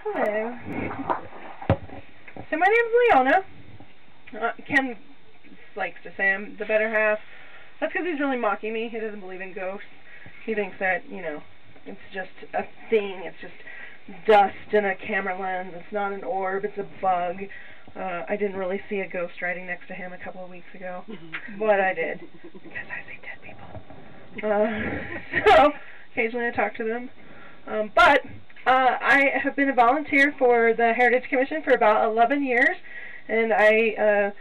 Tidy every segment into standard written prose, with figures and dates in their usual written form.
Hello. So my name's Leona. Ken likes to say I'm the better half. That's because he's really mocking me. He doesn't believe in ghosts. He thinks that, you know, it's just a thing. It's just dust in a camera lens. It's not an orb. It's a bug. I didn't really see a ghost riding next to him a couple of weeks ago. But I did. Because I see dead people. So, occasionally I talk to them. But I have been a volunteer for the Heritage Commission for about 11 years. And I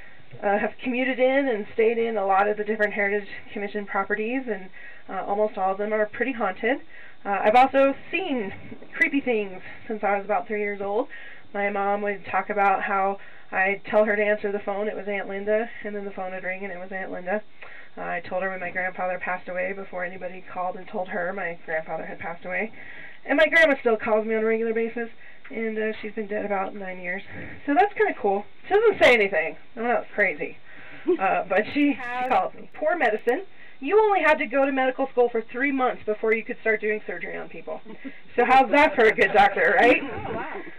have commuted in and stayed in a lot of the different Heritage Commission properties. And almost all of them are pretty haunted. I've also seen creepy things since I was about 3 years old. My mom would talk about how I'd tell her to answer the phone, it was Aunt Linda, and then the phone would ring and it was Aunt Linda. I told her when my grandfather passed away before anybody called and told her my grandfather had passed away. And my grandma still calls me on a regular basis, and she's been dead about 9 years. So that's kind of cool. She doesn't say anything. I'm not crazy. But she calls me. Poor medicine. You only had to go to medical school for 3 months before you could start doing surgery on people. So how's that for a good doctor, right? Oh,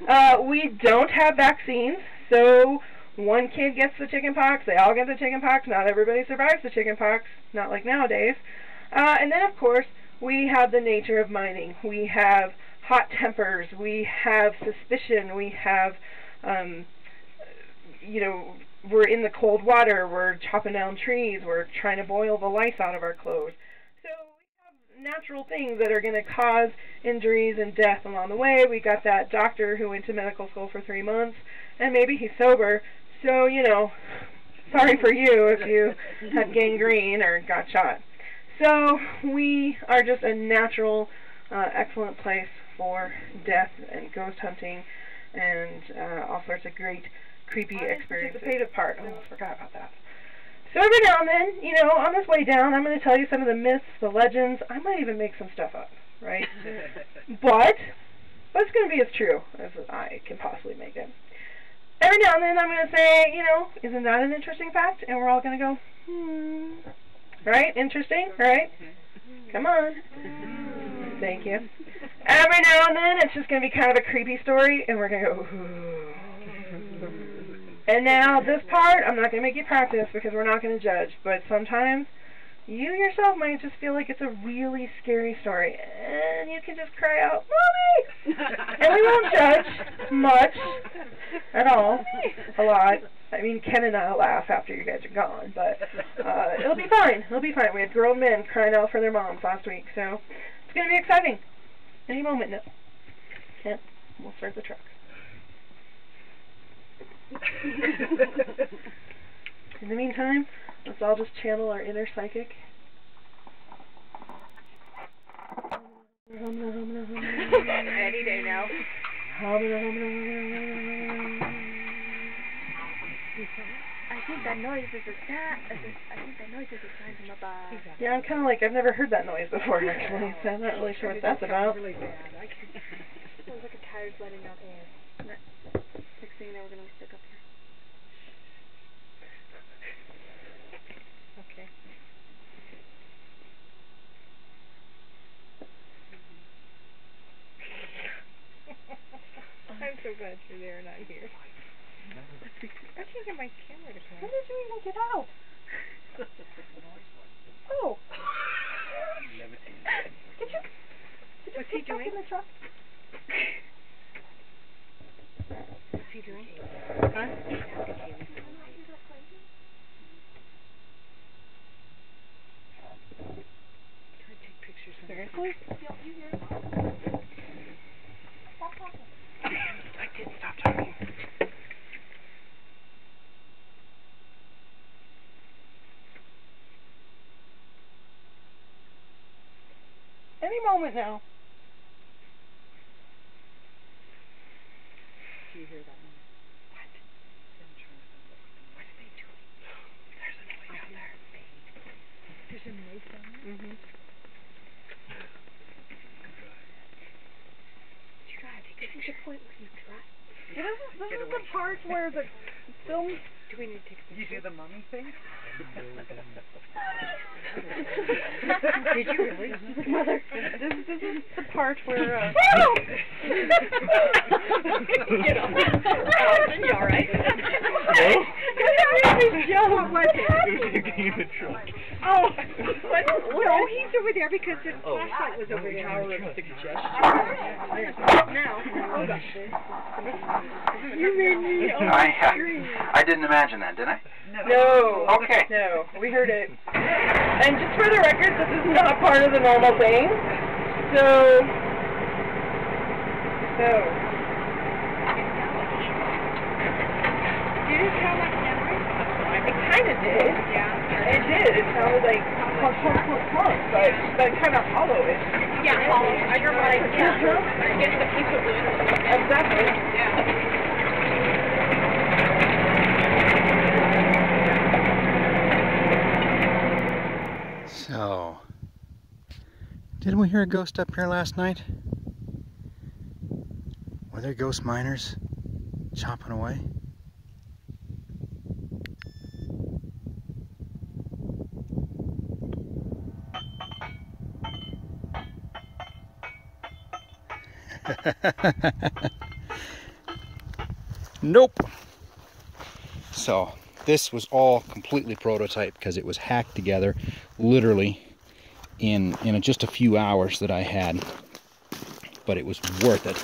wow. We don't have vaccines, so one kid gets the chicken pox, they all get the chicken pox. Not everybody survives the chicken pox, not like nowadays. And then, of course, we have the nature of mining. We have hot tempers, we have suspicion, we have, you know, we're in the cold water, we're chopping down trees, we're trying to boil the lice out of our clothes. So we have natural things that are going to cause injuries and death along the way. We got that doctor who went to medical school for 3 months, and maybe he's sober, so, you know, sorry for you if you had gangrene or got shot. So we are just a natural, excellent place for death and ghost hunting and all sorts of great creepy experiences. The part. Oh, I forgot about that. So every now and then, you know, on this way down, I'm going to tell you some of the myths, the legends. I might even make some stuff up, right? but it's going to be as true as I can possibly make it. Every now and then, I'm going to say, you know, isn't that an interesting fact? And we're all going to go, Right? Interesting? Right? Come on. Thank you. Every now and then, it's just going to be kind of a creepy story, and we're going to go, ooh. And now, this part, I'm not going to make you practice because we're not going to judge, but sometimes you yourself might just feel like it's a really scary story, and you can just cry out, Mommy! And we won't judge much at all, a lot. I mean, Ken and I will laugh after you guys are gone, but it'll be fine. It'll be fine. We had grown men crying out for their moms last week, so it's going to be exciting. Any moment now. Ken, we'll start the truck. In the meantime, let's all just channel our inner psychic. Any day now. I think that noise is a sign from above. Yeah, I'm kind of like, I've never heard that noise before, actually, so I'm not really sure what that's about. Really bad. Sounds like a tire's letting out air. Next thing you know, we're going to be stuck up here. Okay. I'm so glad you're there and I'm here. I can't get my camera to come. How did you even get out? Oh. What's he doing? In the truck? What's he doing? Huh? Take pictures. Seriously? I didn't stop talking. Any moment now. Do you hear that noise? What? What are they doing? There's a noise down there. There's a noise down there? Mm-hmm. You gotta take this is the point where you drive. This is the part where the film Do we need to take a picture? You do the mummy thing? Did you really? Mother, this is the part where, You know. You alright? What was it? It was in the truck. Oh, No, he's over there because his flashlight was over there. Power of suggestion. now. You made me I didn't imagine that, did I? No. Okay. No, we heard it. And just for the record, this is not part of the normal thing. So. Did it sound like Henry? It kind of did. Yeah. It did. It sounded like clunk, clunk, clunk, clunk, but kind of hollow-ish. Yeah, hollow. You're right. Yeah. Getting the piece of wood. Exactly. Yeah. So, didn't we hear a ghost up here last night? Were there ghost miners chopping away? Nope. So this was all completely prototype because it was hacked together literally in just a few hours that I had, but it was worth it.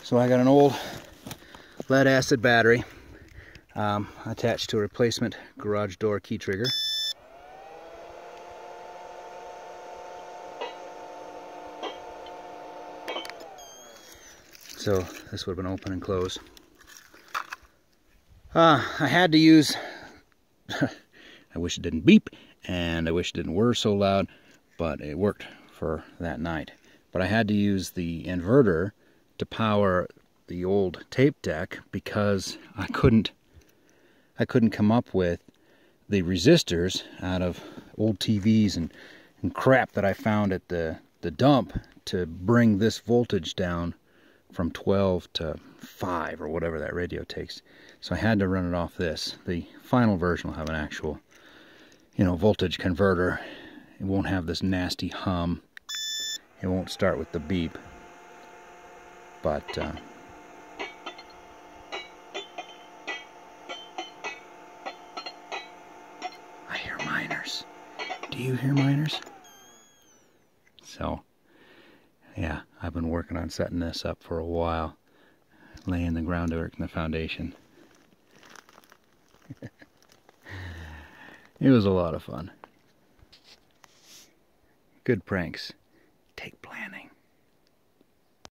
So I got an old lead acid battery attached to a replacement garage door key trigger. So this would have been open and closed. I had to use, I wish it didn't beep, and I wish it didn't whir so loud, but it worked for that night. But I had to use the inverter to power the old tape deck because I couldn't come up with the resistors out of old TVs and crap that I found at the dump to bring this voltage down from 12 to 5 or whatever that radio takes. So I had to run it off this. The final version will have an actual, voltage converter. It won't have this nasty hum. It won't start with the beep. But I hear miners. Do you hear miners? So yeah, I've been working on setting this up for a while, laying the groundwork and the foundation. It was a lot of fun. Good pranks take planning.